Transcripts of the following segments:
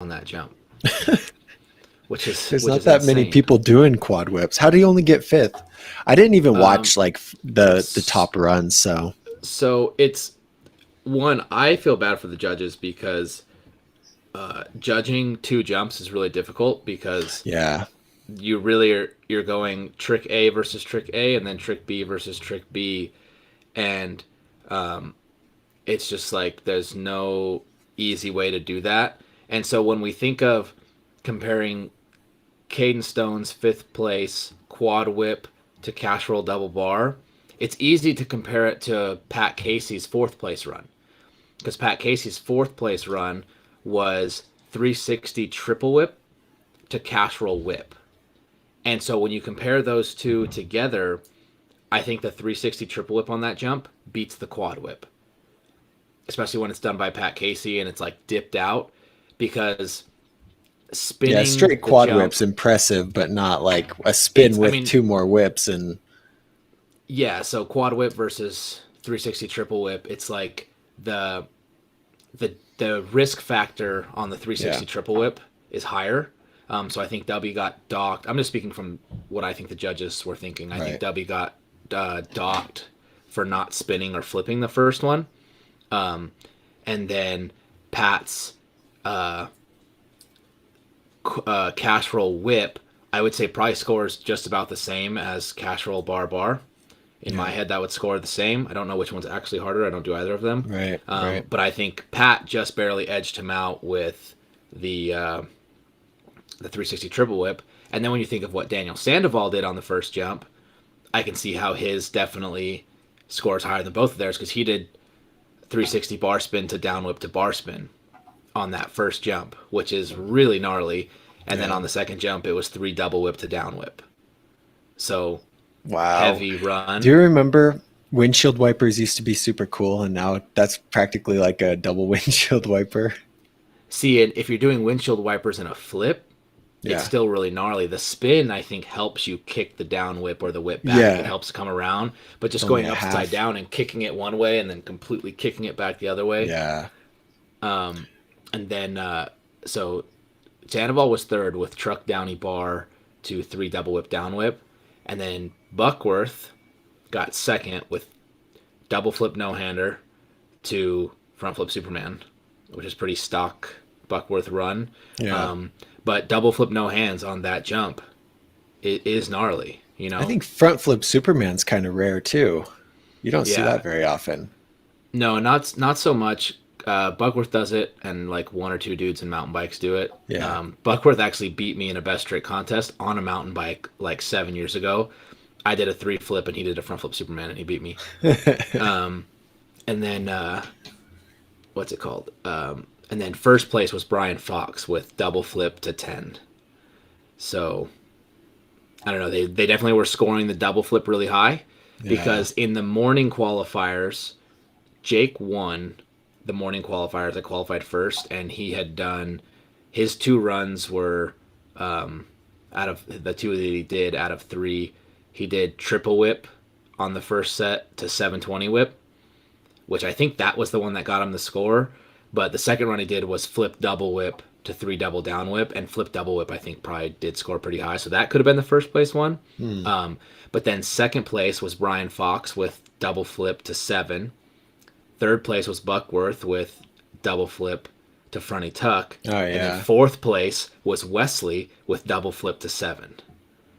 on that jump, There's which not is that many insane. people doing quad whips. How do you only get fifth? I didn't even Um, watch like the s- top runs. So so it's one. I feel bad for the judges because judging two jumps is really difficult because yeah, you're going trick A versus trick A and then trick B versus trick B, and it's just like there's no easy way to do that. And so when we think of comparing Caden Stone's fifth place quad whip to cash roll double bar, it's easy to compare it to Pat Casey's fourth place run because Pat Casey's fourth place run was 360 triple whip to cash roll whip. And so when you compare those two together, I think the 360 triple whip on that jump beats the quad whip, especially when it's done by Pat Casey and it's like dipped out because yeah, spinning straight the quad jump, whips impressive, but not like a spin it's, I with mean, two more whips and yeah, so quad whip versus 360 triple whip, it's like the risk factor on the yeah, 360 triple whip is higher. So I think W got docked. I'm just speaking from what I think the judges were thinking. I think right. W got docked for not spinning or flipping the first one, and then Pat's cash roll whip, I would say probably scores just about the same as cash roll bar bar. In my Yeah, head, that would score the same. I don't know which one's actually harder. I don't do either of them. right, right. But I think Pat just barely edged him out with the uh, the 360 triple whip. And then when you think of what Daniel Sandoval did on the first jump, I can see how his definitely scores higher than both of theirs because he did 360 bar spin to down whip to bar spin on that first jump, which is really gnarly. And then Yeah. on the second jump, it was three double whip to down whip. So Wow. heavy Do run. you remember windshield wipers used to be super cool, and now that's practically like a double windshield wiper? See, it if you're doing windshield wipers in a flip, it's Yeah. still really gnarly. The spin, I think, helps you kick the down whip or the whip back. It Yeah. helps come around, but It's just only going a upside half. down and kicking it one way and then completely kicking it back the other way. Yeah. And then, so Sandoval was third with truck downy bar to three double whip down whip. And then Buckworth got second with double flip no hander to front flip Superman, which is pretty stock Buckworth run. Yeah. But double flip no hands on that jump, it is gnarly, you I know? think front flip Superman's kind of rare too. You don't see Yeah. that very often. No, not so much. Buckworth does it, and like one or two dudes in mountain bikes do it. Yeah. Buckworth actually beat me in a best trick contest on a mountain bike like 7 years ago. I did a three flip, and he did a front flip Superman, and he beat me. And then what's it called? And then first place was Brian Fox with double flip to 10. So I don't know. They definitely were scoring the double flip really high Yeah. because in the morning qualifiers, Jake won the morning qualifiers. I qualified first, and he had done his two runs were out of the two that he did out of three. He did triple whip on the first set to 720 whip, which I think that was the one that got him the score. But the second run he did was flip double whip to three double down whip, and flip double whip I think probably did score pretty high. So that could have been the first place one. Hmm. But then second place was Brian Fox with double flip to seven. Third place was Buckworth with double flip to fronty tuck. Oh And then yeah. fourth place was Wesley with double flip to seven.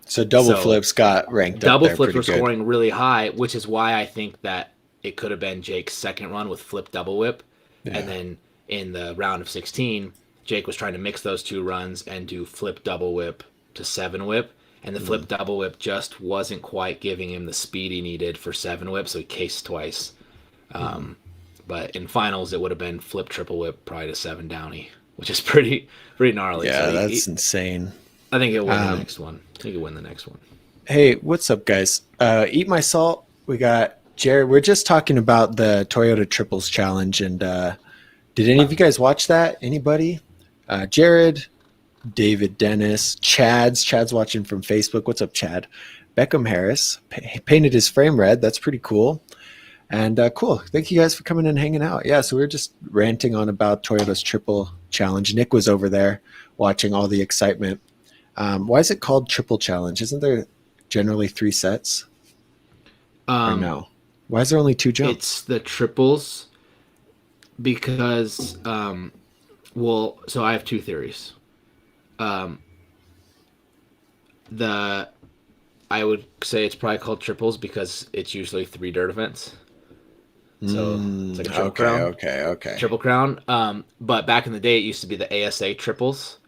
So double So flips got ranked up double there flips pretty were good. scoring really high, which is why I think that it could have been Jake's second run with flip double whip. And Yeah. then in the round of 16, Jake was trying to mix those two runs and do flip double whip to seven whip. And the Hmm. flip double whip just wasn't quite giving him the speed he needed for seven whip, so he cased twice. Hmm. But in finals, it would have been flip triple whip probably to seven downy, which is pretty gnarly. So Yeah, that's insane. I think he'll win the Um, next one. I think he'll win the next one. Hey, what's up, guys? Eat My Salt. We got Jared. We're just talking about the Toyota Triples Challenge, and did any of you guys watch that? Anybody? Jared, David, Dennis, Chad's watching from Facebook. What's up, Chad? Beckham Harris painted his frame red. That's pretty cool. And cool. Thank you guys for coming and hanging out. Yeah, so we are just ranting on about Toyota's challenge. Nick was over there watching all the excitement. Why is it called triple challenge? Isn't there generally 3 sets? Or Um, no? Why is there only 2 it's jumps? the triples because well, so I have two theories. Um, the I would say it's probably called triples because it's usually 3 dirt events. So it's like a triple Okay, crown. okay, okay. Triple crown. But back in the day, it used to be the ASA triples,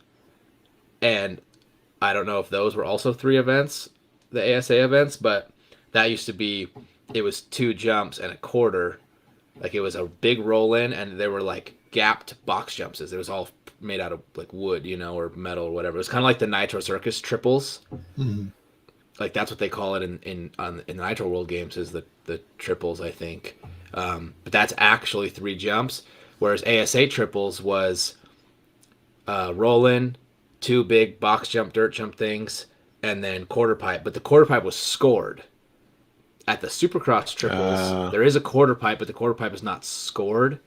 and I don't know if those were also 3 events, the ASA events, but that used to be it was 2 jumps and a quarter. Like it was a big roll in, and they were like gapped box jumps. It was all made out of like wood, or metal or whatever. It was kind of like the Nitro Circus triples. Mhm. Like that's what they call it in the Nitro World games is the triples, I think. But that's actually 3 jumps, whereas ASA triples was roll in, 2 big box jump, dirt jump things, and then quarter pipe. But the quarter pipe was scored. At the Supercross triples, Uh, there is a quarter pipe, but the quarter pipe is not scored.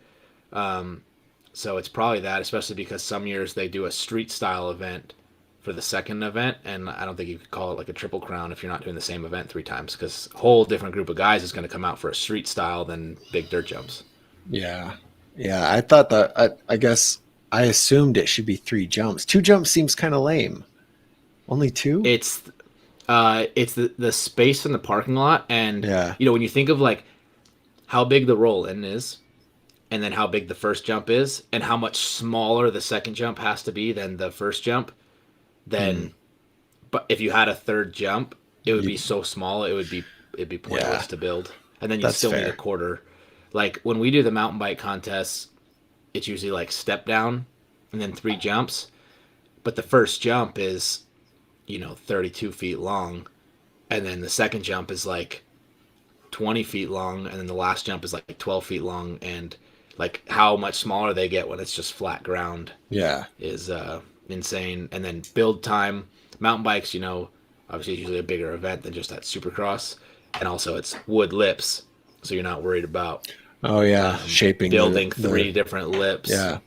So it's probably that, especially because some years they do a street style event for the second event, and I don't think you could call it like a triple crown if you're not doing the same event 3 times, because a whole different group of guys is going to come out for a street style than big dirt jumps. yeah. Yeah, I thought that, I guess I assumed it should be 3 jumps. 2 jumps seems kind of lame. Only 2? It's the space in the parking lot, and Yeah. when you think of like how big the roll in is, and then how big the first jump is, and how much smaller the second jump has to be than the first jump, Hmm. then but if you had a third jump, it would be You, so small it'd be yeah, pointless to build. And then you that's still need a fair. quarter. Like when we do the mountain bike contests, it's usually like step down and then 3 jumps. But the first jump is, 32 feet long, and then the second jump is like 20 feet long, and then the last jump is like 12 feet long, and like how much smaller they get when it's just flat ground Yeah. is insane. And then build time, mountain bikes, obviously it's usually a bigger event than just that Supercross, and also it's wood lips, so you're not worried about Oh yeah, shaping building the 3 different lips. yeah.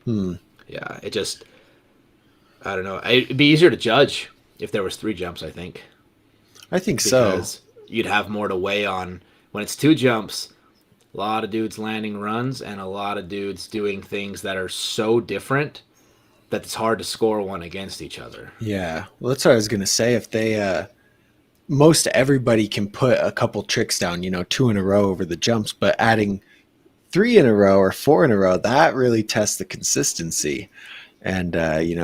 Hmm. Yeah, it just I don't know. It'd be easier to judge if there was 3 jumps, I think, I think so. because you'd have more to weigh on when it's 2 jumps. A lot of dudes landing runs and a lot of dudes doing things that are so different that it's hard to score one against each other. Yeah. Well, that's what I was gonna say. If they most everybody can put a couple tricks down, 2 in a row over the jumps, but adding 3 in a row or 4 in a row, that really tests the consistency and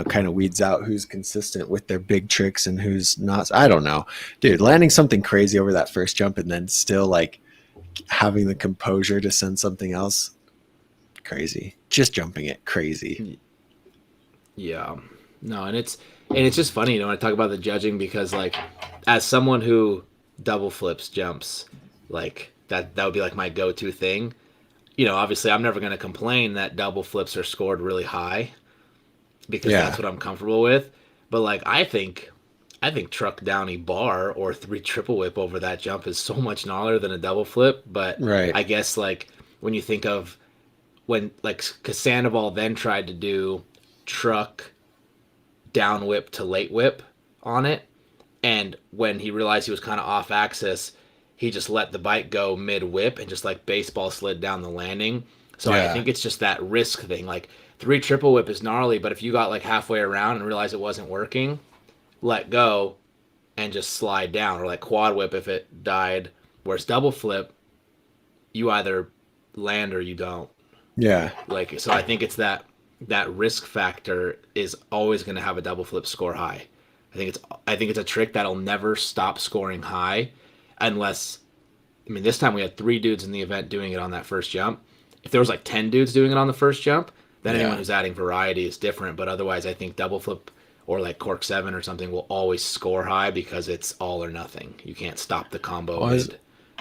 kind of weeds out who's consistent with their big tricks and who's not. I don't know, dude. Landing something crazy over that first jump and then still like having the composure to send something else crazy, just jumping it crazy. Yeah. No, and it's just funny, when I talk about the judging because like as someone who double flips jumps, like that would be like my go-to thing. Obviously I'm never going to complain that double flips are scored really high because that's Yeah. what I'm comfortable with. But like I think truck down a bar or 3 triple whip over that jump is so much gnarlier than a double flip. But Right. I guess like when you think of when like Sandoval then tried to do truck down whip to late whip on it, and when he realized he was kind of off axis, he just let the bike go mid whip and just like baseball slid down the landing. So I Yeah. think it's just that risk thing. Like 3 triple whip is gnarly, but if you got like halfway around and realized it wasn't working, let go and just slide down, or like quad whip if it died. Whereas double flip, you either land or you don't. Yeah. Like so, I think it's that risk factor is always going to have a double flip score high. I think it's a trick that'll never stop scoring high, unless this time we had 3 dudes in the event doing it on that first jump. If there was like 10 dudes doing it on the first jump, then anyone Yeah. who's adding variety is different. But otherwise, I think double flip or like cork seven or something will always score high because it's all or nothing. You can't stop the combo Well,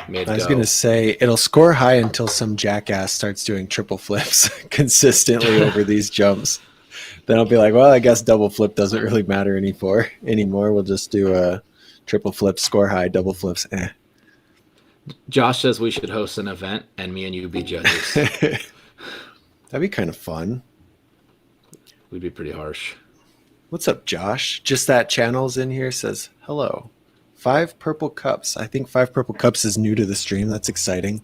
mid I was gonna go. say it'll score high until some jackass starts doing triple flips consistently over these jumps. Then I'll be like, well, I guess double flip doesn't really matter anymore. We'll just do a triple flip, score high, double flips. Eh. Josh says we should host an event and me and you be judges. That'd be kind of fun. we'd be pretty harsh. What's up, Josh? Just that channel's in here says hello. 5 purple cups. I think 5 purple cups is new to the stream. That's exciting.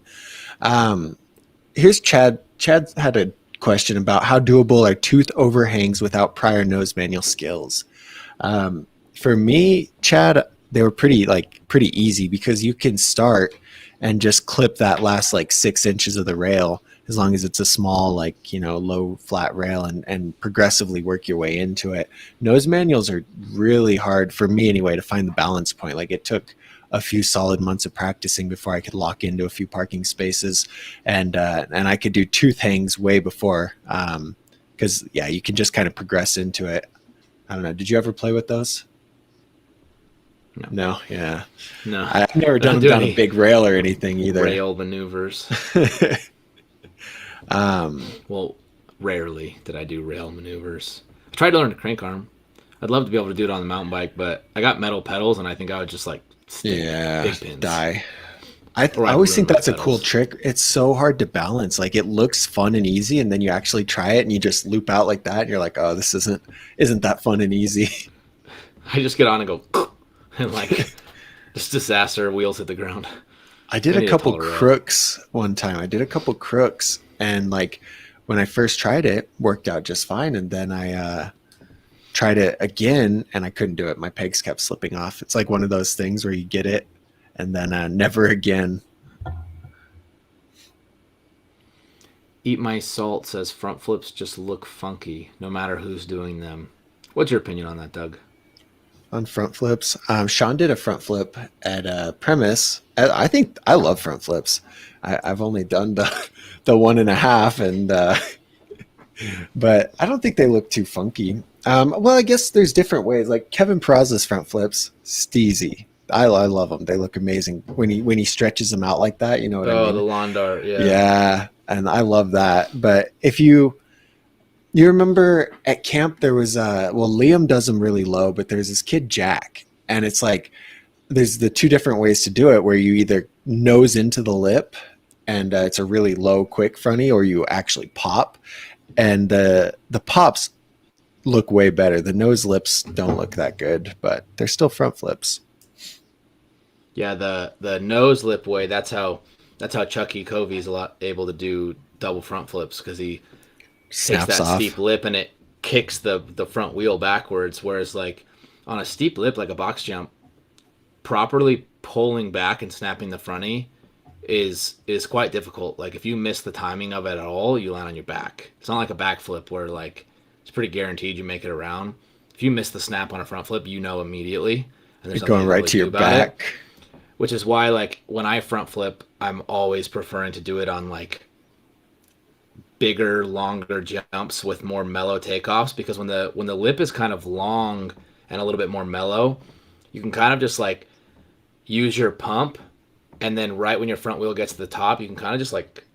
Um, Here's Chad. Chad had a question about how doable are tooth overhangs without prior nose manual skills. For me, Chad, they were pretty easy because you can start and just clip that last like 6 inches of the rail as long as it's a small low flat rail and progressively work your way into it. Nose manuals are really hard for me anyway to find the balance point. Like it took a few solid months of practicing before I could lock into a few parking spaces, and I could do tooth hangs way before because yeah, you can just kind of progress into it. I don't know. Did you ever play with those? No, No, yeah. no, I've never I don't done do them on a any big rail or anything either. rail maneuvers. um, Well, rarely did I do rail maneuvers. I tried to learn to crank arm. I'd love to be able to do it on the mountain bike, but I got metal pedals, and I think I would just like stick yeah, big pins. die. I Or I'd always ruin think my that's a cool pedals. trick. It's so hard to balance. Like it looks fun and easy, and then you actually try it, and you just loop out like that. And you're like, oh, this isn't that fun and easy. I just get on and go, and like, just disaster. Wheels hit the ground. I did I a need a couple taller rail. crooks one time. I did a couple crooks, and like when I first tried it, worked out just fine. And then I tried it again, and I couldn't do it. My pegs kept slipping off. It's like one of those things where you get it, and then never again. Eat My Salt says front flips just look funky, no matter who's doing them. What's your opinion on that, Doug? On front flips. Sean did a front flip at Premise. I think I love front flips. I've only done the 1.5, and but I don't think they look too funky. Well, I guess there's different ways. Like Kevin Peraza's front flips, steezy. I love them. They look amazing when he stretches them out like that. You know what I Oh, the mean? lawn dart, yeah. Yeah, and I love that. But if you remember at camp there was Liam does them really low, but there's this kid Jack, and it's like there's the two different ways to do it where you either nose into the lip and it's a really low quick fronty, or you actually pop, and the pops look way better. The nose lips don't look that good, but they're still front flips. Yeah, the nose lip way, that's how Chucky Covey's a lot able to do double front flips because he takes Snaps that off. steep lip and it kicks the front wheel backwards. Whereas like on a steep lip like a box jump, properly pulling back and snapping the fronty is quite difficult. Like if you miss the timing of it at all, you land on your back. It's not like a back flip where like it's pretty guaranteed you make it around. If you miss the snap on a front flip, you know immediately, and there's You're nothing going you can right really to your do about it. back. Which is why like when I front flip, I'm always preferring to do it on like bigger, longer jumps with more mellow takeoffs because when the lip is kind of long and a little bit more mellow, you can kind of just like use your pump and then right when your front wheel gets to the top, you can kind of just like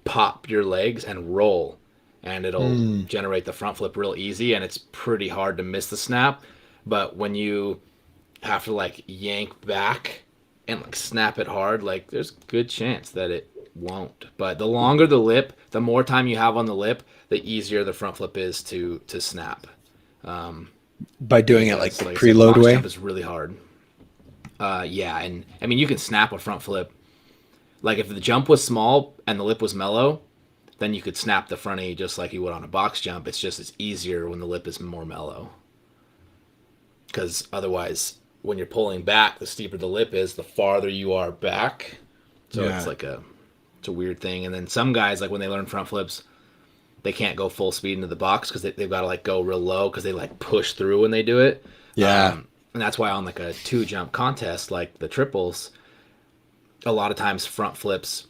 pop your legs and roll and it'll Mm. generate the front flip real easy and it's pretty hard to miss the snap. But when you have to like yank back and like snap it hard, like there's a good chance that it won't. But the longer the lip, the more time you have on the lip, the easier the front flip is to snap. By doing it like Because the like I said, preload box way. jump is really hard. Yeah, and I mean you can snap a front flip. Like if the jump was small and the lip was mellow, then you could snap the fronty just like you would on a box jump. It's easier when the lip is more mellow. Because otherwise, when you're pulling back, the steeper the lip is, the farther you are back. So Yeah. it's a weird thing. And then some guys like when they learn front flips, they can't go full speed into the box because they've got to like go real low because they like push through when they do it. Yeah. And that's why on like a 2 jump contest like the triples, a lot of times front flips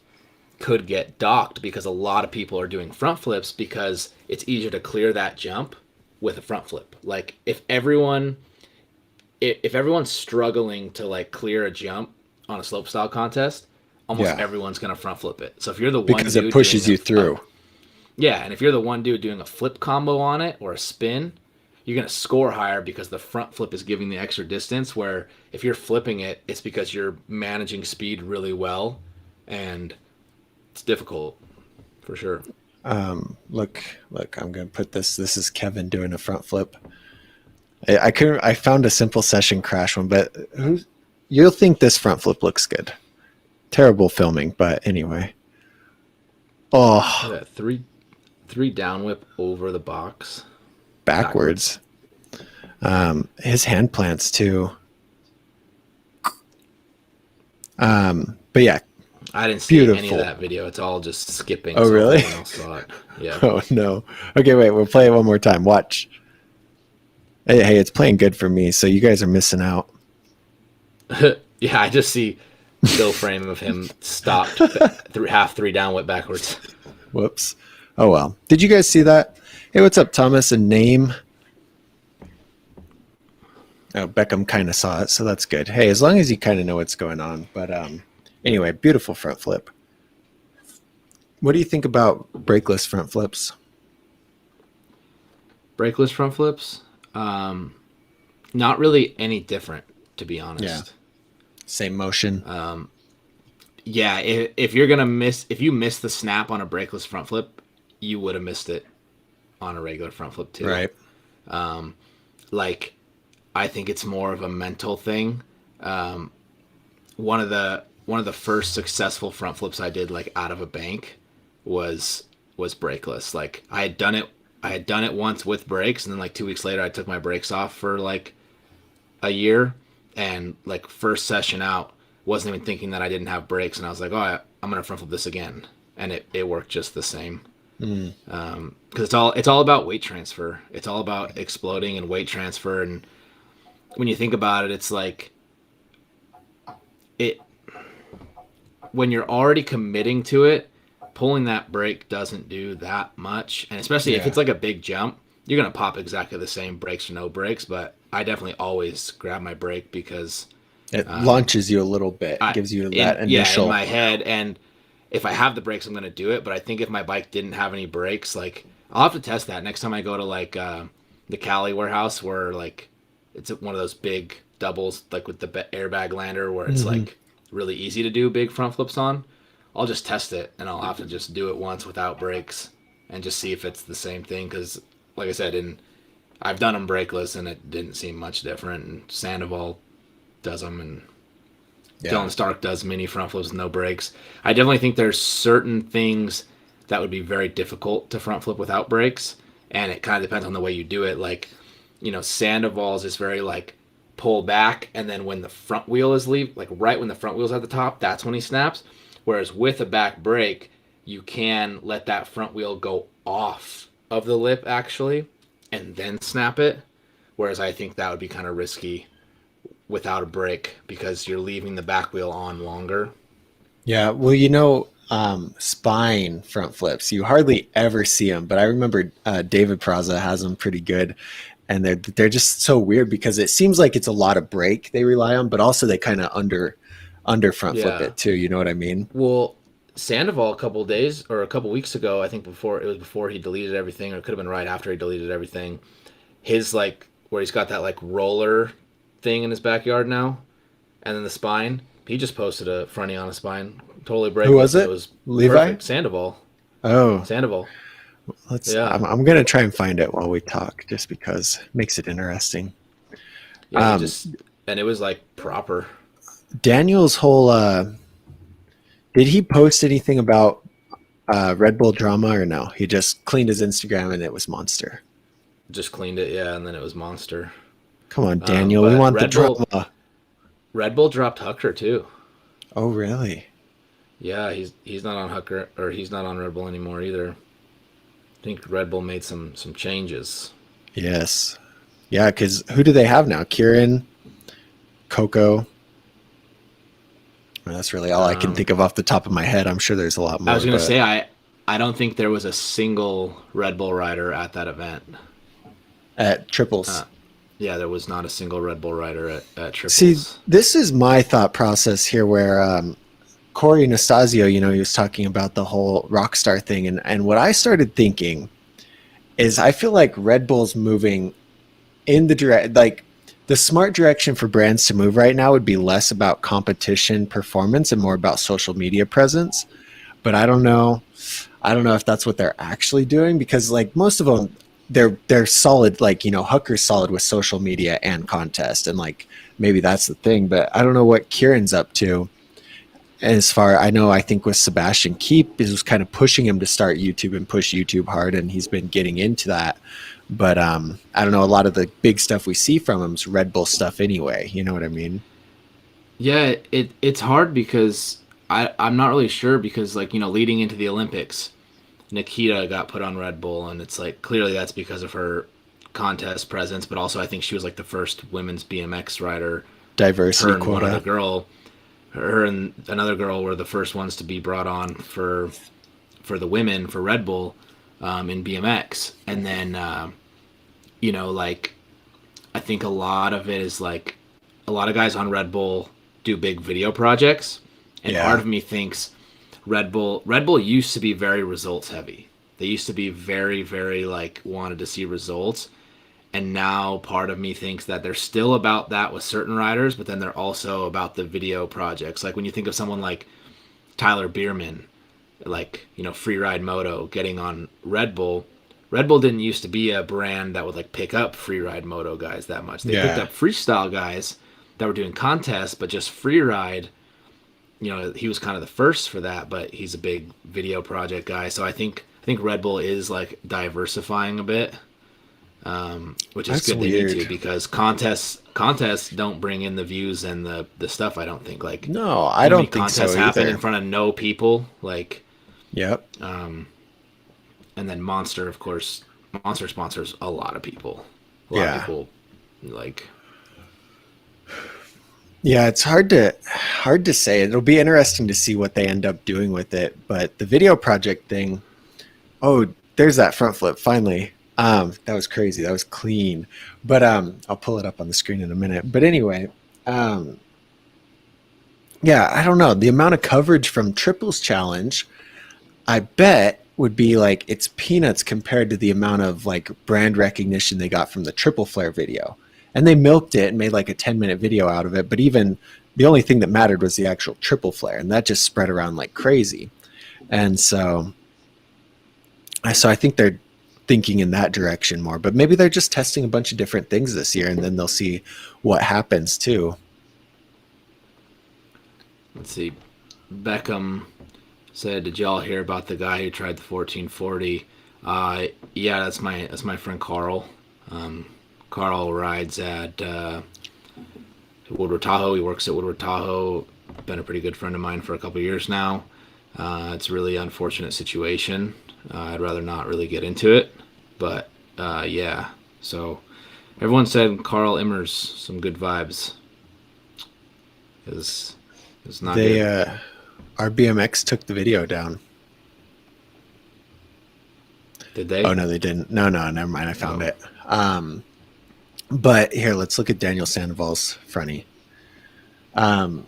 could get docked because a lot of people are doing front flips because it's easier to clear that jump with a front flip. Like if everyone's struggling to like clear a jump on a slope style contest, almost Yeah. everyone's gonna front flip it. So if you're the one Because it dude pushes doing you through. yeah, and if you're the one dude doing a flip combo on it or a spin, you're gonna score higher because the front flip is giving the extra distance. Where if you're flipping it, it's because you're managing speed really well, and it's difficult for sure. Look, I'm gonna put this. This is Kevin doing a front flip. I couldn't. I found a simple session crash one, but you'll think this front flip looks good. Terrible filming, but anyway. Look Oh, at that three down whip over the box backwards. His hand plants too. But yeah, I didn't see any of beautiful. that video. It's all just skipping, Oh, so really? everyone else saw it. Yeah. Oh no. Okay, wait. We'll play it one more time. Watch. Hey, it's playing good for me. So you guys are missing out. Yeah, I just see still frame of him stopped through half three down whip backwards. Whoops. Oh well. Did you guys see that? Hey, what's up, Thomas? And name. Oh, Beckham kind of saw it, so that's good. Hey, as long as you kind of know what's going on. But anyway, beautiful front flip. What do you think about brakeless front flips? Brakeless front flips, not really any different, to be honest. Yeah. Same motion. Yeah, if you're gonna if you miss the snap on a brakeless front flip, you would have missed it on a regular front flip too. Right. Like, I think it's more of a mental thing. One of the first successful front flips I did, like out of a bank, was brakeless. Like, I had done it once with brakes, and then like 2 weeks later I took my brakes off for like a year, and like first session out, wasn't even thinking that I didn't have brakes, and I was like, oh, I'm gonna front flip this again, and it worked just the same. Because it's all about weight transfer. It's all about exploding and weight transfer. And when you think about it, it's like it when you're already committing to it, pulling that brake doesn't do that much. And especially if Yeah. it's like a big jump, you're gonna pop exactly the same, brakes or no brakes. But I definitely always grab my brake because It launches you a little bit, gives you that initial. in my head. And if I have the brakes, I'm gonna do it. But I think if my bike didn't have any brakes, like, I'll have to test that next time I go to like the Cali warehouse, where like it's one of those big doubles, like with the airbag lander, where it's like really easy to do big front flips on. I'll just test it, and I'll have to just do it once without brakes and just see if it's the same thing. Because, like I said, I've done them brakeless, and it didn't seem much different. And Sandoval does them, and Yeah. Dylan Stark does mini front flips with no brakes. I definitely think there's certain things that would be very difficult to front flip without brakes, and it kind of depends on the way you do it. Like, Sandoval's is very like pull back, and then when the front wheel is like right when the front wheel's at the top, that's when he snaps. Whereas with a back brake, you can let that front wheel go off of the lip actually, and then snap it. Whereas I think that would be kind of risky without a brake, because you're leaving the back wheel on longer. Yeah, well, spine front flips, you hardly ever see them, but I remember David Praza has them pretty good, and they're just so weird because it seems like it's a lot of brake they rely on, but also they kind of under front flip Yeah. it too. You know what I mean? Well, Sandoval a couple weeks ago, I think before he deleted everything, or it could have been right after he deleted everything. His like where he's got that like roller thing in his backyard now, and then the spine. He just posted a fronty on a spine, totally brakeless. Who was And it? it was Levi? perfect. Oh, Sandoval. Yeah, I'm gonna try and find it while we talk, just because it makes it interesting. yeah. Um, And it was like proper. Daniel's whole did he post anything about Red Bull drama or no? He just cleaned his Instagram and it was monster. Just cleaned it, yeah, and then it was monster. Come on, Daniel, we But want the drama. Red Bull dropped Hucker too. Oh, really? Yeah, he's not on Hucker, or he's not on Red Bull anymore either. I think Red Bull made some changes. Yes. Yeah, because who do they have now? Kieran, Coco. Well, that's really all I can think of off the top of my head. I'm sure there's a lot more. I was gonna say I don't think there was a single Red Bull rider at that event. At triples. Yeah, there was not a single Red Bull rider at Triples. See, this is my thought process here where Corey Anastasio, he was talking about the whole Rockstar thing. And what I started thinking is I feel like Red Bull's moving in like the smart direction for brands to move right now would be less about competition performance and more about social media presence. But I don't know. I don't know if that's what they're actually doing, because like most of them, they're solid. Like, you know, Hucker's solid with social media and contest, and like maybe that's the thing. But I don't know what Kieran's up to. As far I know, I think with Sebastian Keep is kind of pushing him to start YouTube and push YouTube hard, and he's been getting into that. But I don't know. A lot of the big stuff we see from him is Red Bull stuff anyway. You know what I mean? Yeah, it's hard because I'm not really sure because like leading into the Olympics, Nikita got put on Red Bull, and it's like clearly that's because of her contest presence, but also I think she was like the first women's BMX rider. Diversity Her and one other quota. girl, her and another girl were the first ones to be brought on for the women for Red Bull in BMX, and then like I think a lot of it is like a lot of guys on Red Bull do big video projects, and part Yeah. of me thinks Red Bull used to be very results heavy. They used to be very very like wanted to see results, and now part of me thinks that they're still about that with certain riders, but then they're also about the video projects. Like when you think of someone like Tyler Bierman, like Freeride Moto getting on Red Bull. Red Bull didn't used to be a brand that would like pick up freeride moto guys that much. They picked Yeah. up freestyle guys that were doing contests, but just freeride. He was kind of the first for that, but he's a big video project guy. So I think Red Bull is like diversifying a bit, which is That's good. They need weird. to because contests don't bring in the views and the stuff. I don't think like No, I how many don't think so contests happen in either. front of no people like Yep. and then Monster, of course, Monster sponsors a lot of people. A lot of Yeah. people like Yeah, it's hard to say. It'll be interesting to see what they end up doing with it. But the video project thing, oh, there's that front flip finally. That was crazy. That was clean. But I'll pull it up on the screen in a minute. But anyway, um, yeah, I don't know. The amount of coverage from Triples Challenge, I bet would be like it's peanuts compared to the amount of like brand recognition they got from the Triple Flare video. And they milked it and made like a 10-minute video out of it. But even the only thing that mattered was the actual Triple Flare, and that just spread around like crazy. And so I think they're thinking in that direction more. But maybe they're just testing a bunch of different things this year, and then they'll see what happens too. let's see, Beckham said, "Did y'all hear about the guy who tried the 1440?" Yeah, that's my friend Carl. Carl rides at Woodward Tahoe. He works at Woodward Tahoe. Been a pretty good friend of mine for a couple of years now. It's a really unfortunate situation. I'd rather not really get into it, but yeah. So everyone said Carl Immers some good vibes. Is not They good. Our BMX took the video down. Did Oh they? no, they didn't. No, no, never mind. I found Oh, it. But here, let's look at Daniel Sandoval's fronty. Um,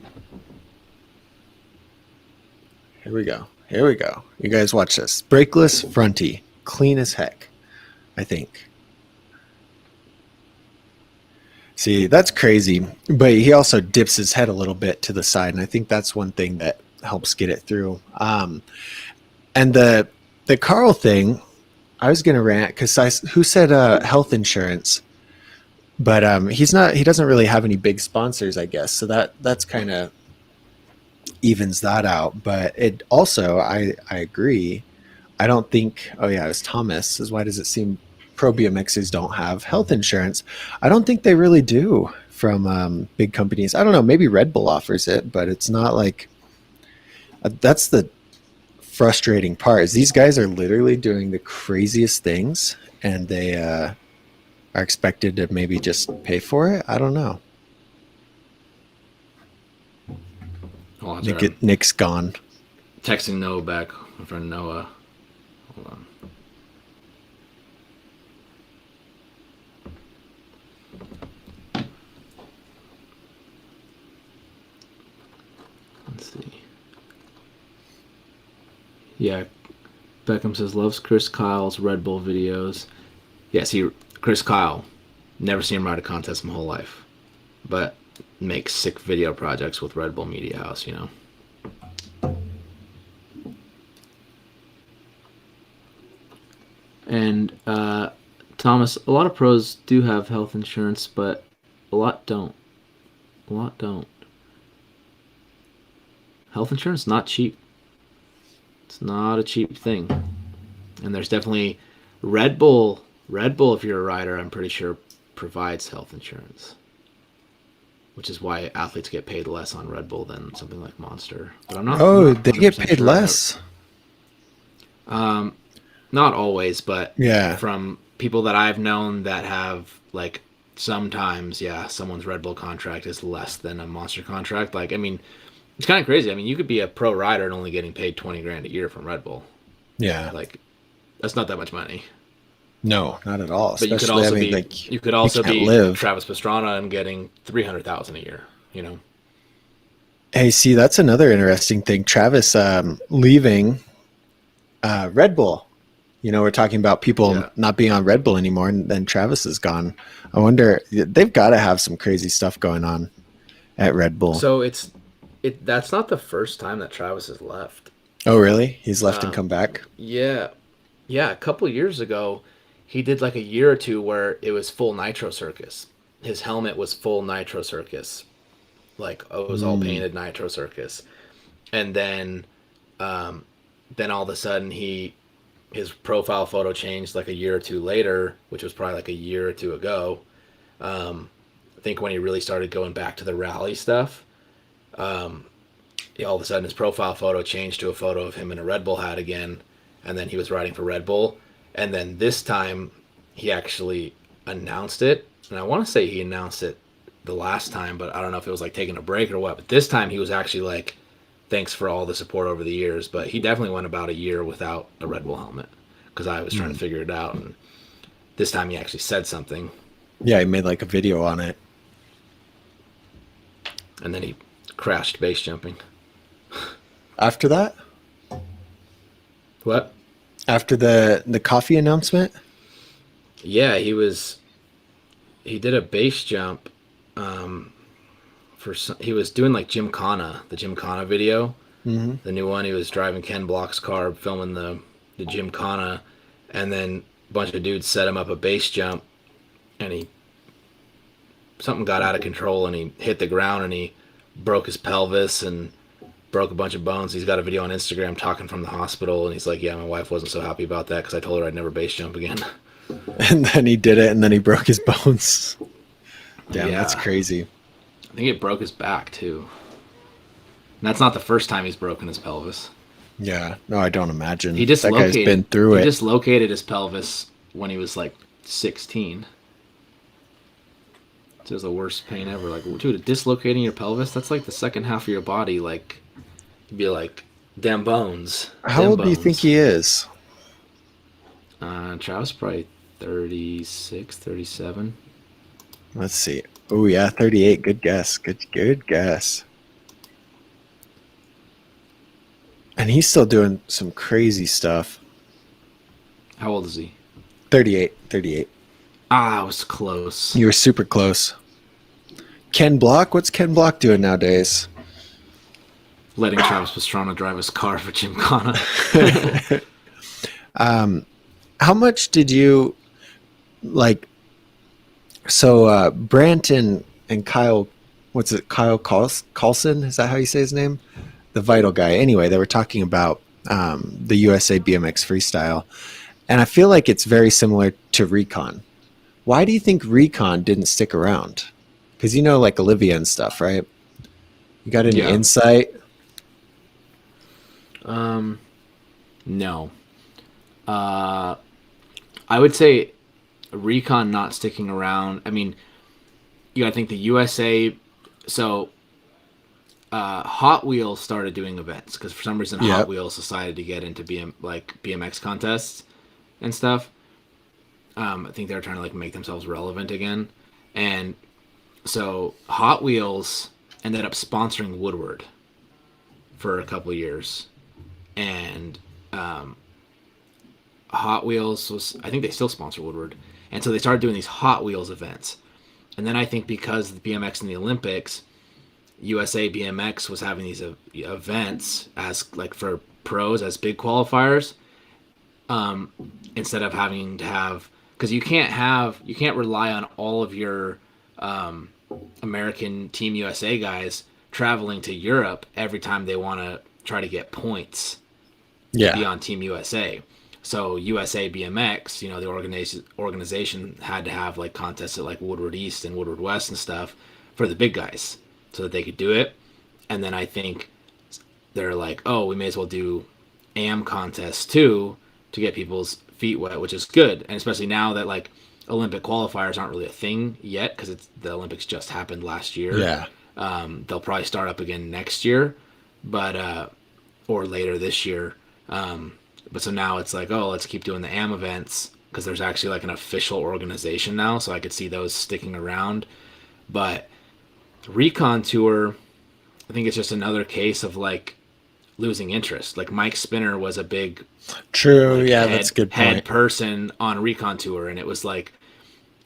Here we go. Here we go. You guys watch this. Brakeless fronty, clean as heck. I think. See, that's crazy. But he also dips his head a little bit to the side, and I think that's one thing that helps get it through. And the Carl thing, I was gonna rant because who said health insurance? But he's not. He doesn't really have any big sponsors, I guess. So that's kind of evens that out. But it also, I agree. I don't think. Oh yeah, it was Thomas. Is why does it seem pro BMXers don't have health insurance? I don't think they really do from big companies. I don't know. Maybe Red Bull offers it, but it's not like that's the frustrating part. Is these guys are literally doing the craziest things, and they are expected to maybe just pay for it. I don't know. hold on, sorry. I'm Nick's gone. texting Noah back. My friend Noah. Hold on. Let's see. Yeah, Beckham says loves Chris Kyle's Red Bull videos. Yeah, see, Chris Kyle, never seen him ride a contest in my whole life, but makes sick video projects with Red Bull Media House. Thomas, a lot of pros do have health insurance, but a lot don't. A lot don't. Health insurance not cheap. It's not a cheap thing. And there's definitely Red Bull. Red Bull, if you're a rider, I'm pretty sure provides health insurance, which is why athletes get paid less on Red Bull than something like Monster. But I'm Oh, not they get 100% paid sure. less. Not always, but Yeah. from people that I've known that have like sometimes, yeah, someone's Red Bull contract is less than a Monster contract. Like, I mean, it's kind of crazy. I mean, you could be a pro rider and only getting paid 20 grand a year from Red Bull. Yeah. Like, that's not that much money. No, not at all. But Especially, I mean, like, you could you also can't be live. Travis Pastrana and getting 300,000 a year. You know. Hey, see, that's another interesting thing. Travis leaving Red Bull. You know, we're talking about people Yeah. not being on Red Bull anymore, and then Travis is gone. I wonder, they've got to have some crazy stuff going on at Red Bull. So that's not the first time that Travis has left. Oh, really? He's left and come back? Yeah, yeah. A couple years ago, he did like a year or two where it was full Nitro Circus. His helmet was full Nitro Circus, like it was all painted Nitro Circus, and then all of a sudden his profile photo changed like a year or two later, which was probably like a year or two ago. I think when he really started going back to the rally stuff, all of a sudden his profile photo changed to a photo of him in a Red Bull hat again, and then he was riding for Red Bull. And then this time he actually announced it, and I want to say he announced it the last time, but I don't know if it was like taking a break or what. But this time he was actually like, "Thanks for all the support over the years." But he definitely went about a year without a Red Bull helmet because I was trying to figure it out, and this time he actually said something, Yeah, he made like a video on it. and then he crashed base jumping. After that? What? After the coffee announcement? Yeah, he did a base jump. He was doing like the Gymkhana video, the new one. He was driving Ken Block's car, filming the Gymkhana, and then a bunch of dudes set him up a base jump, and something got out of control, and he hit the ground, and he broke his pelvis and broke a bunch of bones. He's got a video on Instagram talking from the hospital, and he's like, "Yeah, my wife wasn't so happy about that because I told her I'd never base jump again." And then he did it, and then he broke his bones. Damn, Yeah. that's crazy. I think it broke his back too. And that's not the first time he's broken his pelvis. Yeah, no, I don't imagine. He That guy's been through he it. dislocated his pelvis when he was like 16. It was the worst pain ever. Like, dude, dislocating your pelvis, that's like the second half of your body. Like, you'd be like, damn bones. How Damn old do you think bones. he is? Travis probably 36, 37. Let's see. Oh yeah, 38. Good guess. Good guess. And he's still doing some crazy stuff. How old is he? 38. 38. Ah, I was close. You were super close. Ken Block? What's Ken Block doing nowadays? Letting Travis Pastrana drive his car for Gymkhana. How much did you like? So Brant and Kyle, what's it? Kyle Carlson? Is that how you say his name? The Vital guy. Anyway, they were talking about the USA BMX freestyle, and I feel like it's very similar to Recon. Why do you think Recon didn't stick around? Because you know, like Olivia and stuff, right? You got any Yeah. insight? No. I would say Recon not sticking around. I mean, you gotta think the USA. So, Hot Wheels started doing events because for some reason Yep. Hot Wheels decided to get into BMX contests and stuff. I think they were trying to like make themselves relevant again, and so Hot Wheels ended up sponsoring Woodward for a couple years, and Hot Wheels was, I think they still sponsor Woodward, and so they started doing these Hot Wheels events, and then I think because the BMX in the Olympics, USA BMX was having these events as like for pros as big qualifiers, instead of having to have, because you can't rely on all of your um, American Team USA guys traveling to Europe every time they want to try to get points to be Yeah. on Team USA. So USA BMX, you know, the organization had to have like contests at like Woodward East and Woodward West and stuff for the big guys so that they could do it. And then I think they're like, oh, we may as well do AM contests too to get people's feet wet, which is good. And especially now that like Olympic qualifiers aren't really a thing yet because it's the Olympics just happened last year. Yeah. They'll probably start up again next year, but or later this year. But so now it's like, oh, let's keep doing the AM events because there's actually like an official organization now, so I could see those sticking around. But Recon Tour, I think it's just another case of like losing interest. Like Mike Spinner was a big True. like Yeah, that's a good head point. person on Recon Tour, and it was like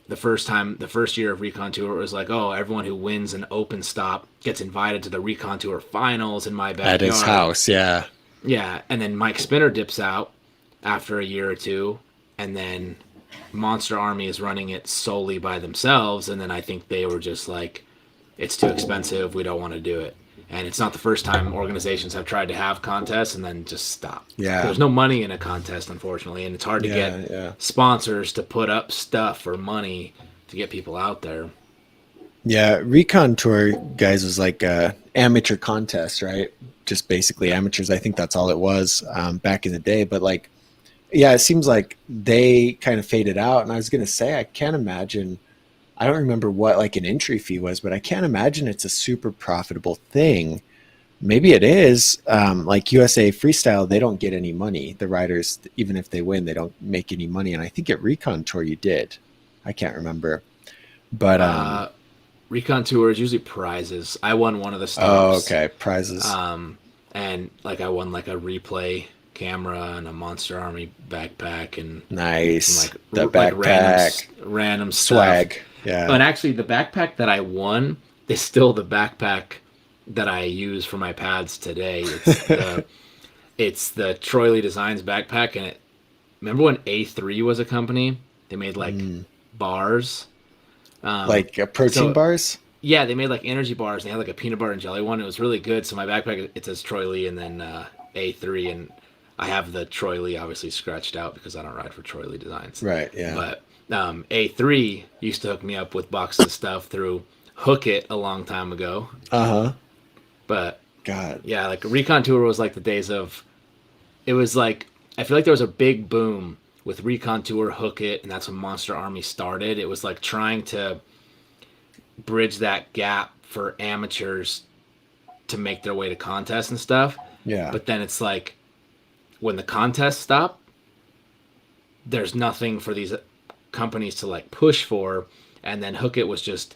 the first year of Recon Tour, it was like, oh, everyone who wins an open stop gets invited to the Recon Tour finals in my At his backyard. house. Yeah. Yeah, and then Mike Spinner dips out after a year or two, and then Monster Army is running it solely by themselves, and then I think they were just like, it's too expensive, we don't want to do it. And it's not the first time organizations have tried to have contests and then just stop. Yeah. There's no money in a contest, unfortunately, and it's hard to Yeah. get Yeah. sponsors to put up stuff or money to get people out there. Yeah, Recon Tour guys was like a amateur contest, right? Just basically amateurs. I think that's all it was back in the day. But like, yeah, it seems like they kind of faded out. And I was gonna say, I can't imagine. I don't remember what like an entry fee was, but I can't imagine it's a super profitable thing. Maybe it is. Like USA Freestyle, they don't get any money. The riders, even if they win, they don't make any money. And I think at Recon Tour you did. I can't remember, but Uh, Recon Tour is usually prizes. I won one of the oh, stops. okay, prizes. And like I won like a replay camera and a Monster Army backpack and some Nice. like The like backpack random stuff. swag. Yeah. And actually, the backpack that I won is still the backpack that I use for my pads today. It's the Troy Lee Designs backpack, and it. Remember when A3 was a company? They made like bars. Like protein So bars? yeah, they made like energy bars. They had like a peanut butter and jelly one. It was really good. So my backpack it says Troy Lee and then A3, and I have the Troy Lee obviously scratched out because I don't ride for Troy Lee Designs. Right. Yeah. But A3 used to hook me up with boxes of stuff through Hook It a long time ago. Uh huh. But God. yeah, like Recon Tour was like the days of. It was like I feel like there was a big boom with Recon Tour, Hook It, and that's when Monster Army started. It was like trying to bridge that gap for amateurs to make their way to contests and stuff. Yeah. But then it's like when the contests stop, there's nothing for these companies to like push for. And then Hook It was just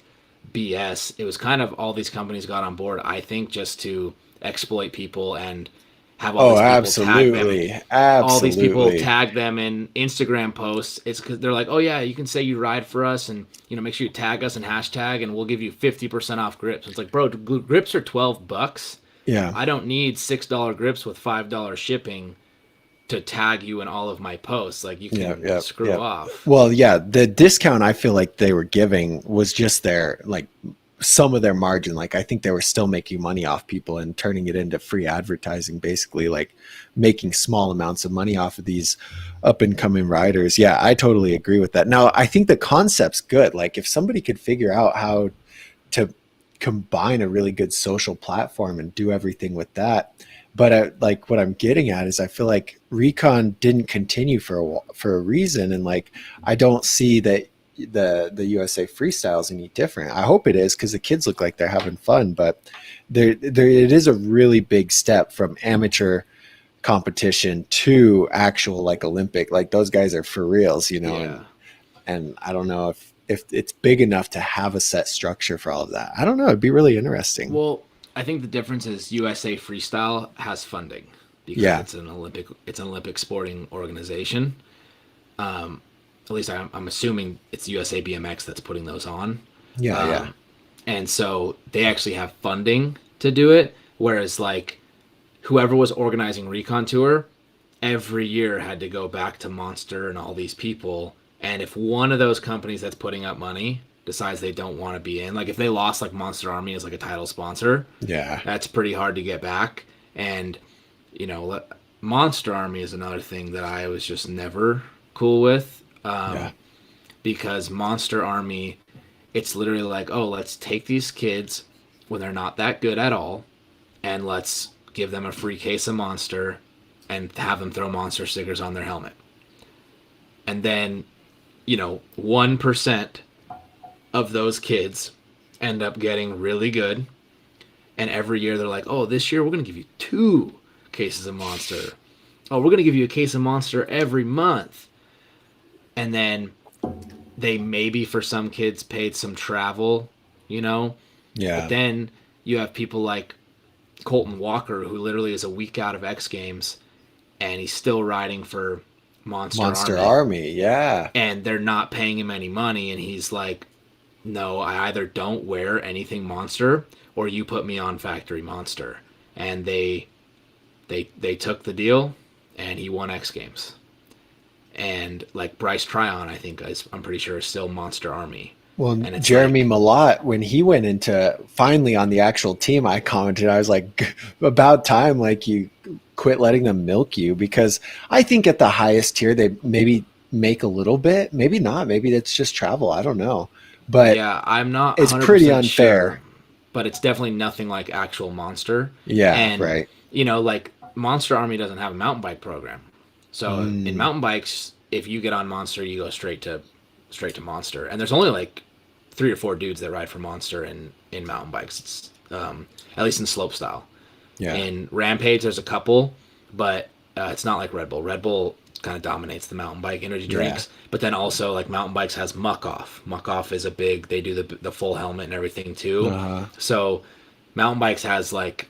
BS. It was kind of all these companies got on board, I think, just to exploit people and have all Oh, these people tag them absolutely. all these people Absolutely. tag them in Instagram posts. It's because they're like, oh yeah, you can say you ride for us, and make sure you tag us and hashtag, and we'll give you 50% off grips. It's like, bro, grips are $12. Yeah. I don't need $6 grips with $5 shipping to tag you in all of my posts. Like you Yeah. can Yeah. screw Yeah. off. Well, yeah, the discount I feel like they were giving was just their like some of their margin. Like I think they were still making money off people and turning it into free advertising, basically like making small amounts of money off of these up and coming riders. Yeah, I totally agree with that. Now, I think the concept's good. Like if somebody could figure out how to combine a really good social platform and do everything with that. But like what I'm getting at is I feel like Recon didn't continue for a reason, and like I don't see that the USA Freestyle is any different. I hope it is because the kids look like they're having fun. But there it is a really big step from amateur competition to actual like Olympic. Like those guys are for reals, Yeah. and I don't know if it's big enough to have a set structure for all of that. I don't know. It'd be really interesting. Well, I think the difference is USA Freestyle has funding because Yeah. it's an Olympic sporting organization. At least I'm assuming it's USA BMX that's putting those on. Yeah. Yeah. And so they actually have funding to do it. Whereas like whoever was organizing Recon Tour every year had to go back to Monster and all these people And if one of those companies that's putting up money decides they don't want to be in, like if they lost like Monster Army as like a title sponsor, Yeah. that's pretty hard to get back. And you know, Monster Army is another thing that I was just never cool with, Yeah. because Monster Army, it's literally like, oh, let's take these kids when they're not that good at all, and let's give them a free case of Monster, and have them throw Monster stickers on their helmet. And then, 1% of those kids end up getting really good. And every year they're like, oh, this year we're going to give you 2 cases of Monster. Oh, we're going to give you a case of Monster every month. And then they maybe for some kids paid some travel, you know? But Yeah. then you have people like Colton Walker, who literally is a week out of X Games, and he's still riding for Monster Monster Army. Army. Yeah. And they're not paying him any money. And he's like, no, I either don't wear anything Monster or you put me on Factory Monster. And they took the deal, and he won X Games. And like Bryce Tryon, I think I'm pretty sure is still Monster Army. Well, And it's Jeremy like, Malott, when he went into finally on the actual team, I commented, I was like, about time, like you quit letting them milk you, because I think at the highest tier, they maybe make a little bit, maybe not, maybe it's just travel. I don't know, but yeah, I'm not it's pretty 100% unfair. sure, but it's definitely nothing like actual Monster. Yeah, And, right. like Monster Army doesn't have a mountain bike program. So in Mm, mountain bikes, if you get on Monster, you go straight to Monster. And there's only like 3 or 4 dudes that ride for Monster in mountain bikes. It's at least in slope style. yeah, In Rampage, there's a couple, but it's not like Red Bull. Red Bull kind of dominates the mountain bike energy yeah, drinks. But then also like mountain bikes has Muck Off. Muck Off is a big. They do the full helmet and everything too. uh, So mountain bikes has like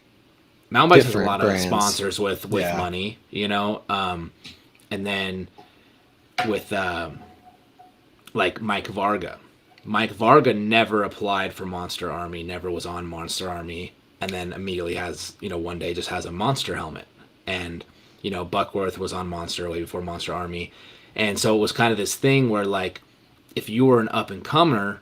mountain bikes has a different lot of brands. sponsors with Yeah, money, and then with like Mike Varga. Mike Varga never applied for Monster Army, never was on Monster Army, and then immediately has, one day just has a Monster helmet. And, Buckworth was on Monster way before Monster Army. And so it was kind of this thing where, like, if you were an up and comer,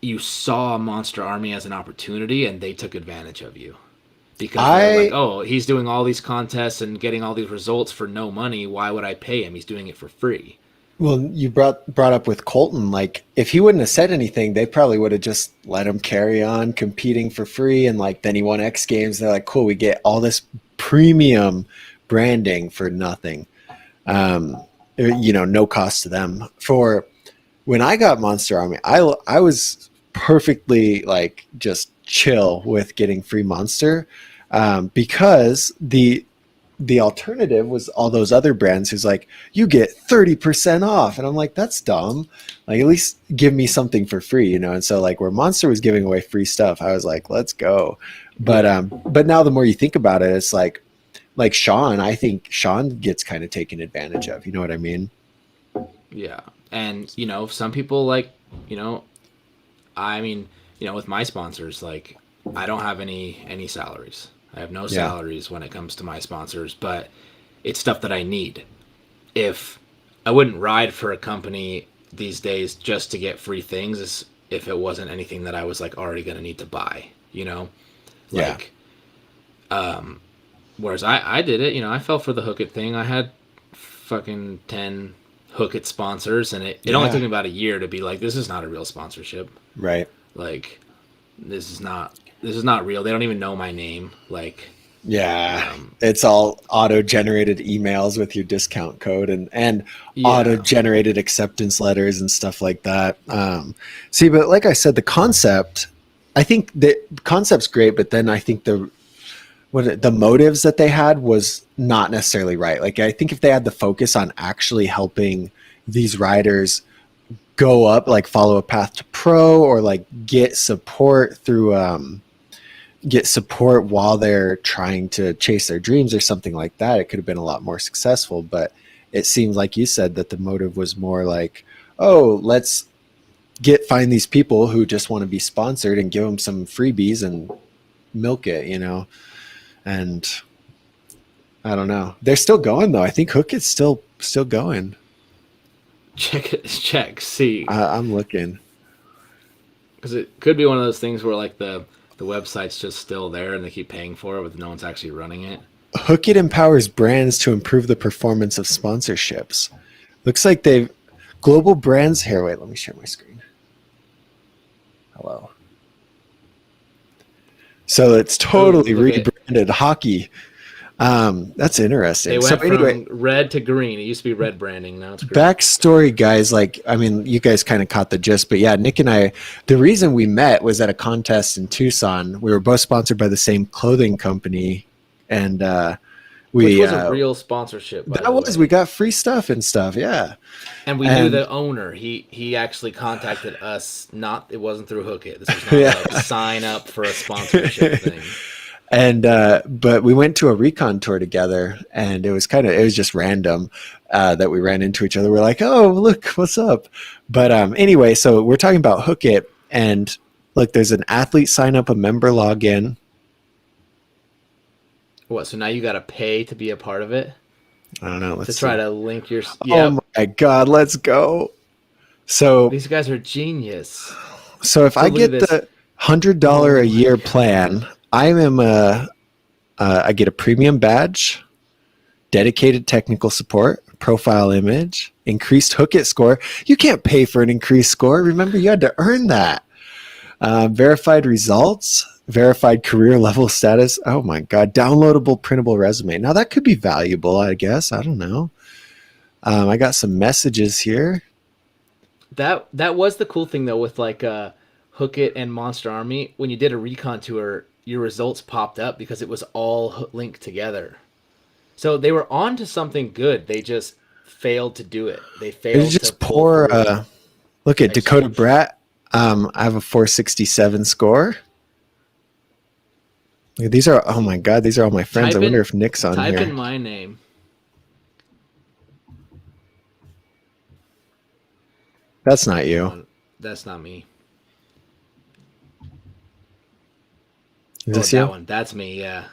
you saw Monster Army as an opportunity and they took advantage of you. Because they're like, I oh, he's doing all these contests and getting all these results for no money. Why would I pay him? He's doing it for free. Well, you brought up with Colton, like if he wouldn't have said anything, they probably would have just let him carry on competing for free, and like then he won X Games. They're like, cool, we get all this premium branding for nothing. Um, no cost to them. For when I got Monster Army, I was perfectly like just chill with getting free Monster, because the alternative was all those other brands who's like, you get 30% off. And I'm like, that's dumb. Like, at least give me something for free, And so like where Monster was giving away free stuff, I was like, let's go. Yeah. But now the more you think about it, it's like Sean, I think Sean gets kind of taken advantage of. You know what I mean? Yeah. And, some people like, you know, I mean, with my sponsors, like I don't have any salaries. I have no Yeah. salaries when it comes to my sponsors, but it's stuff that I need. If I wouldn't ride for a company these days just to get free things if it wasn't anything that I was like already going to need to buy, Yeah. Like whereas I did it, I fell for the Hook It thing. I had fucking 10 Hook It sponsors, and it only took Yeah. me about a year to be like, this is not a real sponsorship. Right. Like this is not real. They don't even know my name. Like, Yeah, it's all auto-generated emails with your discount code and yeah, auto-generated acceptance letters and stuff like that. See, but like I said, the concept, I think the concept's great, but then I think the motives that they had was not necessarily right. Like, I think if they had the focus on actually helping these riders go up, like follow a path to pro, or like get support while they're trying to chase their dreams or something like that, it could have been a lot more successful. But it seems like you said that the motive was more like, oh, let's find these people who just want to be sponsored and give them some freebies and milk it. And I don't know, they're still going though. I think Hook is still going. check, see, I'm looking. because it could be one of those things where like the website's just still there and they keep paying for it, but no one's actually running it. Hookit empowers brands to improve the performance of sponsorships. Looks like they've global brands here. Wait, let me share my screen. Hello. So it's totally rebranded hockey. That's interesting. They So went anyway, from red to green. It used to be red branding. Now it's green. backstory, guys. Like, I mean, you guys kind of caught the gist, but yeah, Nick and I, the reason we met was at a contest in Tucson. We were both sponsored by the same clothing company, and Which was a real sponsorship. By that was. We got free stuff and stuff. Yeah. And we knew the owner. He actually contacted us. It wasn't through Hookit. This was not Yeah. like sign up for a sponsorship thing. And but we went to a recon tour together, and it was just random that we ran into each other. We're like, oh, look, what's up? But anyway, so we're talking about Hookit, and look, there's an athlete sign up, a member login. What? So now you got to pay to be a part of it? I don't know. Let's try to link your. Yeah. Oh my God, let's go. So these guys are genius. So if I get the $100 a year plan, I get a premium badge, dedicated technical support, profile image, increased Hookit score. You can't pay for an increased score. Remember, you had to earn that. Verified results, verified career level status. Oh my God, downloadable printable resume. Now that could be valuable, I guess. I don't know. I got some messages here. That was the cool thing though with like Hookit and Monster Army. When you did a recon tour, your results popped up because it was all linked together. So they were on to something good. They just failed to do it. They failed to just pour. Look at Dakota Brat. I have a 467 score. These are, oh my God, these are all my friends. I wonder if Nick's on here. Type in my name. That's not you. That's not me. Is this you? That one. That's me, yeah.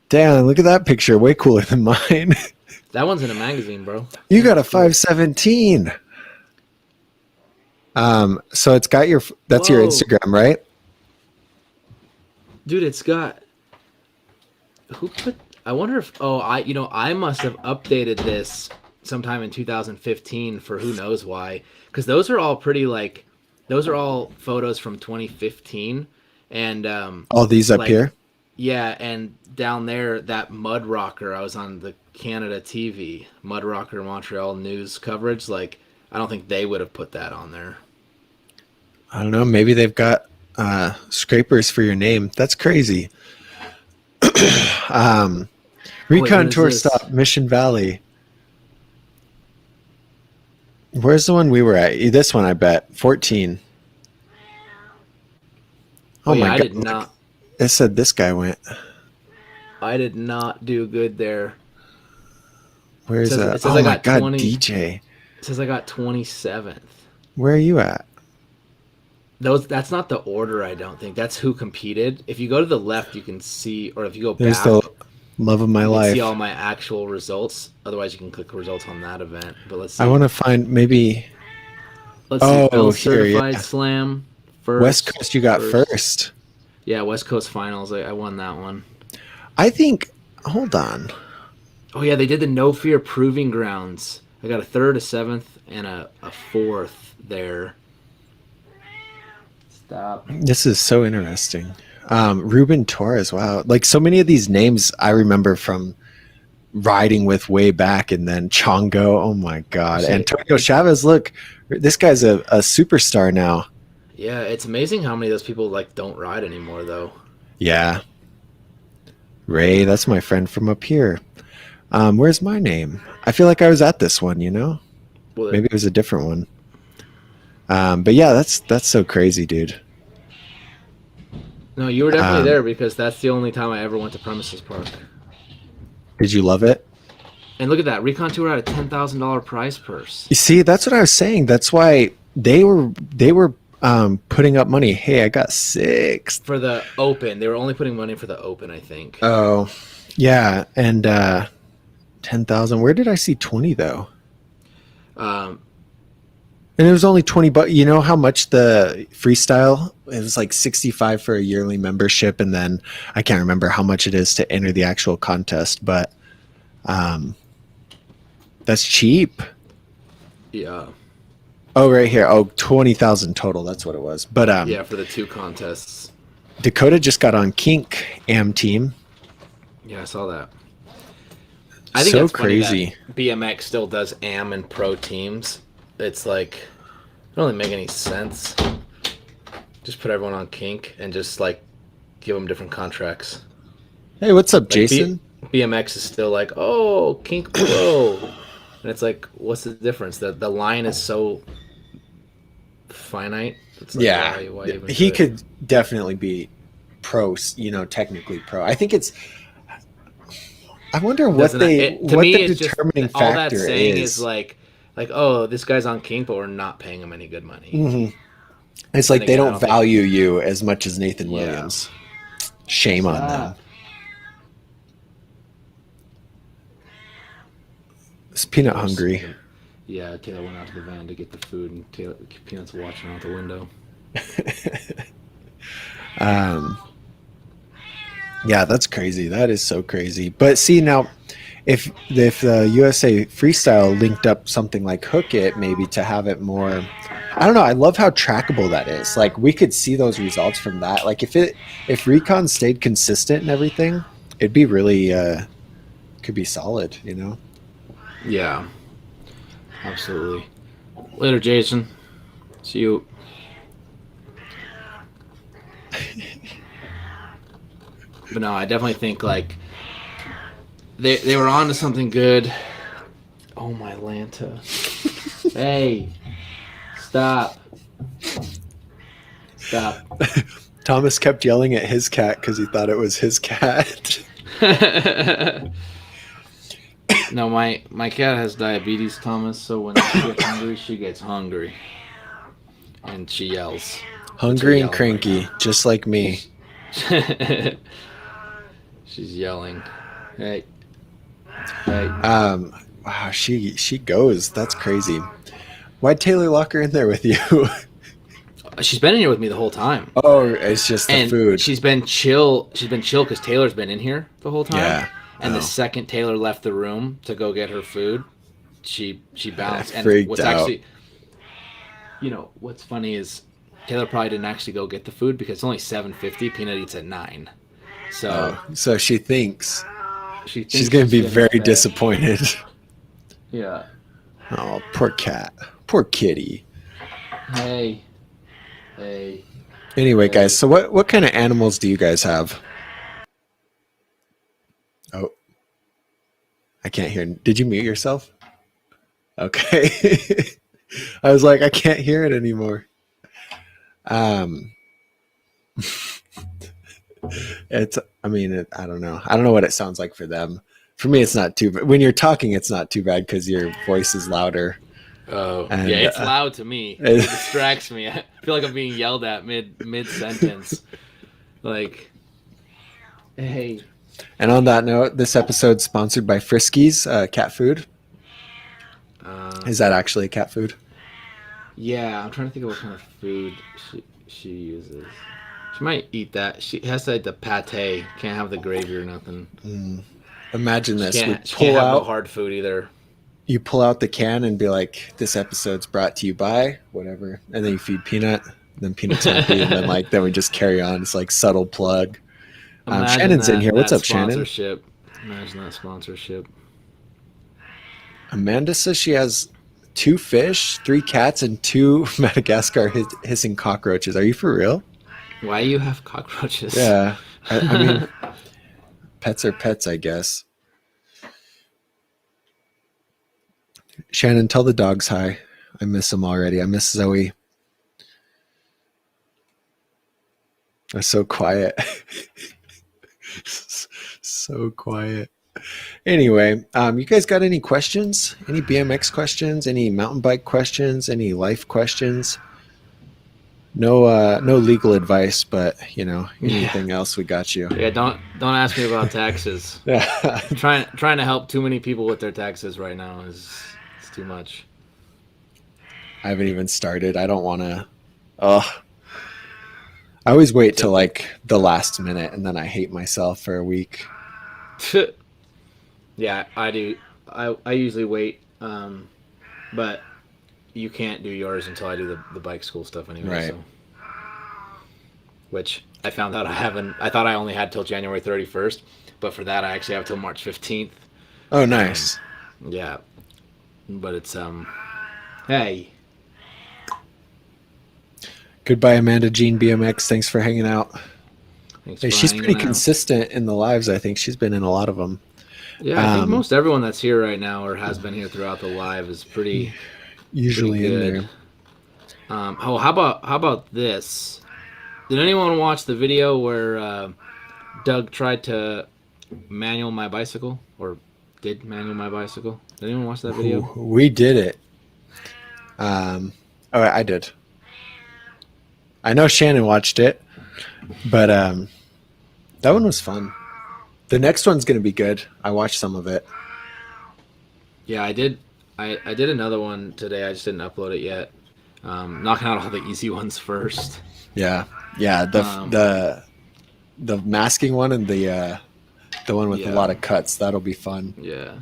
Damn, look at that picture. Way cooler than mine. That one's in a magazine, bro. You got a 517. So it's got that's your Instagram, right? Dude, it's got I wonder if I must have updated this sometime in 2015 for who knows why, because those are all photos from 2015, and all these up here. Yeah, and down there, that Mud Rocker, I was on the Canada TV Mud Rocker Montreal news coverage. Like, I don't think they would have put that on there. I don't know. Maybe they've got scrapers for your name. That's crazy. Recon Tour Stop, Mission Valley. Where's the one we were at? This one, I bet. 14. Oh my God. I did not. It said this guy went. I did not do good there. Where's that? Oh my God, 20, DJ. It says I got 27th. Where are you at? That's not the order, I don't think. That's who competed. If you go to the left, you can see, or if you go There's back, the love of my life. See all my actual results. Otherwise, you can click results on that event. But let's see. I want to find maybe. Let's see. Bell Certified Slam first. West Coast, you got first. Yeah, West Coast Finals. I won that one. I think. Hold on. Oh yeah, they did the No Fear Proving Grounds. I got a 3rd, a 7th, and a 4th there. Stop. This is so interesting. Ruben Torres, wow. Like so many of these names I remember from riding with way back, and then Chongo, oh my God. Antonio Chavez, look, this guy's a superstar now. Yeah, it's amazing how many of those people like don't ride anymore though. Yeah. Ray, that's my friend from up here. Where's my name? I feel like I was at this one, you know? Well, maybe it was a different one. But yeah, that's so crazy, dude. No, you were definitely there because that's the only time I ever went to Premises Park. Did you love it? And look at that. Recon Tour had a $10,000 prize purse. You see, that's what I was saying. That's why they were putting up money. Hey, I got 6th. For the Open. They were only putting money for the Open, I think. Oh, yeah. And 10,000. Where did I see 20, though? Um, And it was only 20 bucks. You know how much the freestyle? It was like 65 for a yearly membership, and then I can't remember how much it is to enter the actual contest, but um, that's cheap. yeah, Oh, right here. Oh, 20,000 total. That's what it was. But yeah, for the two contests. Dakota just got on Kink AM team. Yeah, I saw that. I think So that's funny crazy. that BMX still does AM and pro teams. It's like it don't really make any sense. Just put everyone on kink and just like give them different contracts. Hey, what's up, Like Jason? BMX is still like, oh, kink pro, and it's like, what's the difference? The line is so finite. It's like, Yeah, why even do he it? could definitely be pro. Technically pro. I think it's. I wonder Doesn't to what me? the It's just determining all that's factor saying is is. like, oh, this guy's on kink, but we're not paying him any good money. Hmm. It's And like they again, I don't don't think. value you as much as Nathan Yeah. Williams. Shame on them. Stop. It's peanut Taylor's, hungry. yeah, Taylor went out to the van to get the food, and Peanut's watching out the window. um, yeah, that's crazy. That is so crazy. But see now, if the USA Freestyle linked up something like Hook It, maybe to have it more. I don't know. I love how trackable that is. Like we could see those results from that. Like if Recon stayed consistent and everything, it'd be really could be solid. Yeah, absolutely. Later, Jason. See you. But no, I definitely think like they were on to something good. Oh my Lanta. Hey, stop. Stop. Thomas kept yelling at his cat because he thought it was his cat. No, my cat has diabetes, Thomas, so when she gets hungry, she gets hungry. And she yells. Hungry and cranky, just like me. She's yelling. Hey. Hey. Wow, she goes. That's crazy. Why'd Taylor lock her in there with you? She's been in here with me the whole time. Oh, it's just the And food. she's been chill because Taylor's been in here the whole time. Yeah. And Oh. the second Taylor left the room to go get her food, she bounced. And Freaked what's out. actually, what's funny is Taylor probably didn't actually go get the food because it's only 7:50. Peanut eats at 9, so So she thinks she thinks she's going to be getting very fed. disappointed. Yeah. Oh, poor cat. Poor kitty. Hey. Anyway, Hey. guys, so what kind of animals do you guys have? Oh, I can't hear. Did you mute yourself? Okay. I was like, I can't hear it anymore. It's, I don't know. I don't know what it sounds like for them. For me, it's not too bad. When you're talking, it's not too bad because your voice is louder. Oh, And, yeah, it's loud to me. It distracts me. I feel like I'm being yelled at mid sentence. Like, hey. And on that note, this episode's sponsored by Friskies cat food. Is that actually cat food? Yeah, I'm trying to think of what kind of food she uses. She might eat that. She has to eat the pate. Can't have the gravy or nothing. Imagine She this. can't, she can't have no hard food either. You pull out the can and be like, this episode's brought to you by whatever. And then you feed Peanut. Then Peanut's happy. And then we just carry on. It's like subtle plug. Shannon's in here. What's up, Shannon? Imagine that sponsorship. Amanda says she has 2 fish, 3 cats, and 2 Madagascar hissing cockroaches. Are you for real? Why do you have cockroaches? Yeah. I mean, pets are pets, I guess. Shannon, tell the dogs hi. I miss them already. I miss Zoe. They're so quiet. So quiet. Anyway, you guys got any questions? Any BMX questions? Any mountain bike questions? Any life questions? No legal advice, but anything else, we got you. Yeah, don't ask me about taxes. Yeah. Trying to help too many people with their taxes right now is too much. I haven't even started. I don't want to. Oh, I always wait till So, like the last minute, and then I hate myself for a week. yeah, I do. I usually wait, but you can't do yours until I do the bike school stuff anyway. Right. So, which I found out I haven't. I thought I only had till January 31st, but for that I actually have till March 15th. Oh, Um, nice. yeah, but it's hey, Goodbye, Amanda Jean BMX. Thanks for hanging out. thanks Hey, for she's pretty hanging out. consistent in the lives. I think she's been in a lot of them. Yeah, I think Um, most everyone that's here right now or has been here throughout the live is pretty usually in good. there. Oh, how about this? Did anyone watch the video where Doug tried to manual my bicycle or did manual my bicycle? Did anyone watch that video? We did it. Oh, I did. I know Shannon watched it, but that one was fun. The next one's going to be good. I watched some of it. Yeah, I did. I did another one today. I just didn't upload it yet. Knocking out all the easy ones first. Yeah, yeah. The Um, the the masking one and the one with a yeah, lot of cuts. That'll be fun. yeah,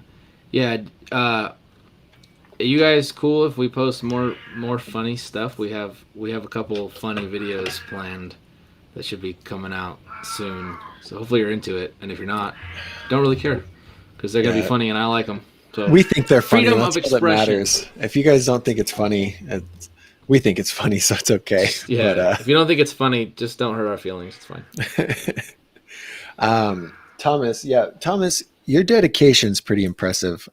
yeah. Are you guys cool if we post more funny stuff? We have a couple funny videos planned that should be coming out soon. So hopefully you're into it, and if you're not, don't really care because they're gonna be Yeah, funny and I like them. So we think they're funny. freedom of That's all that expression. matters. If you guys don't think it's funny, we think it's funny, so it's okay. But Yeah, if you don't think it's funny, just don't hurt our feelings. It's fine. Thomas, yeah, Thomas, your dedication's pretty impressive.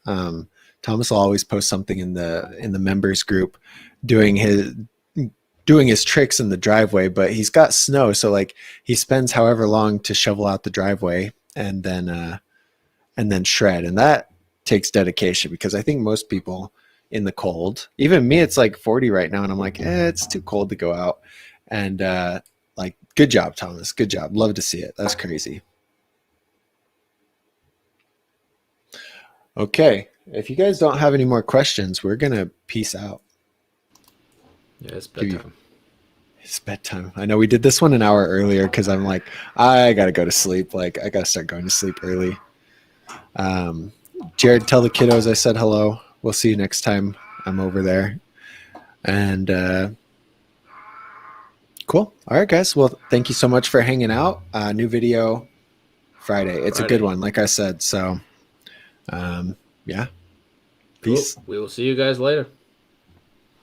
Thomas will always post something in the members group doing his tricks in the driveway, but he's got snow, so like he spends however long to shovel out the driveway and then shred, and that takes dedication because I think most people in the cold, even me, it's like 40 right now, and I'm like, it's too cold to go out. And like, good job, Thomas. Good job. Love to see it. That's crazy. Okay. If you guys don't have any more questions, we're going to peace out. Yeah, it's Give you bedtime. It's bedtime. I know we did this one an hour earlier because I'm like, I got to go to sleep. Like, I got to start going to sleep early. Um, Jared, tell the kiddos I said hello. We'll see you next time I'm over there. And cool. All right, guys. Well, thank you so much for hanging out. New video Friday. It's a good Friday. one, like I said. So, yeah. Cool. Peace. We will see you guys later.